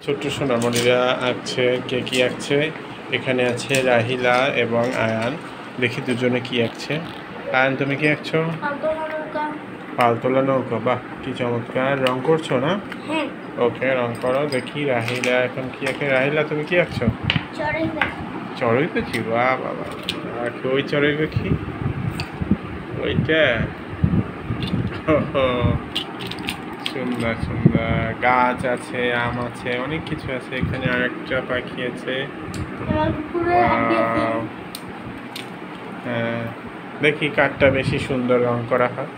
ছোট্ট সোনামণিরা আঁকছে। কে কি আঁকছে? এখানে আছে রাহিলা এবং আয়ান। দেখি দুজনে কি আঁকছে। আয়ান, তুমি কি আঁকছো? পালতোলা নৌকা। বাহ, কি চমৎকার! রং করছো না? ওকে, রং করো। দেখি রাহিলা এখন কি আঁকে। রাহিলা, তুমি কি আঁকছো? চড়ুই পাখি। বাহ বাবা, ওই চড়ুই পাখি ওইটা। সুন্দর সুন্দর গাছ আছে, আম আছে, অনেক কিছু আছে। এখানে আরেকটা পাখি আছে। হ্যাঁ, দেখি কারটা বেশি সুন্দর রং করা হয়।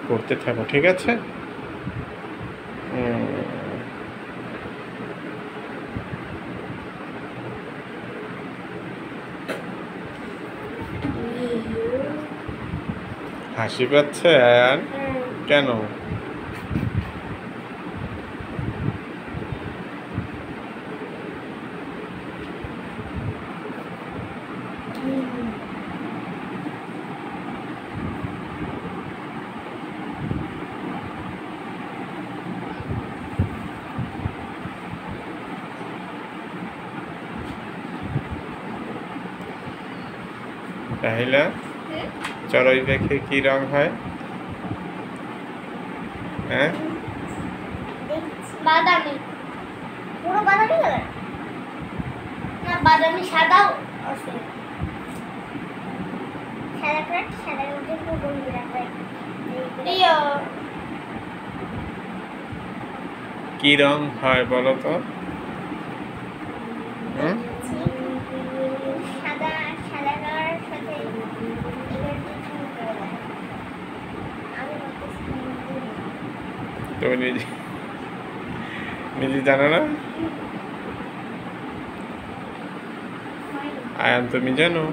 করতে থাকো, ঠিক আছে? হাসি পাচ্ছে আয়ান? কেন? রাহিলা, চড়ুই পাখির কি রং হয়? হ্যাঁ, বাদামি। পুরো বাদামি কালার না, বাদামি সাদাও আছে। সাদা কালার, সাদার মধ্যে একটু গোল রাখা। কি রং হয় বলো তো? সাদা, সাদা কালারের সাথে তুমি নিজে নিজে জানো না? আয়ান, তুমি জানো?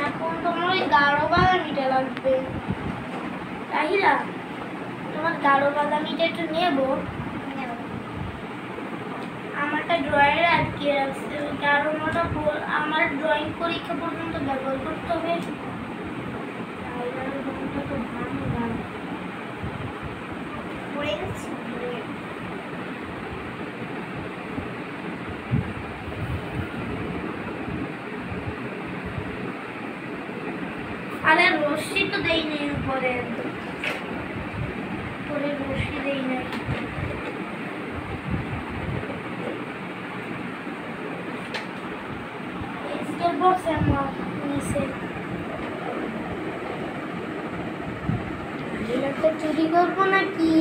এখন তোমার ওই গাঢ় বাদামিটা লাগবে। রাহিলা, তোমার গাঢ় বাদামিটা একটু নেবো। আমারটা ড্রয়িংয়ে আটকে রাখছে। ওই গাঢ়টা আমার ড্রয়িং পরীক্ষা পর্যন্ত ব্যবহার করতে হবে। পড়ে গেছে। আরে রশ্মি তো দেই নাই উপরে, উপরে রশ্মি দেই নাই। স্কেল বক্স আমার নিচে। এগুলোতে চুরি করবো নাকি?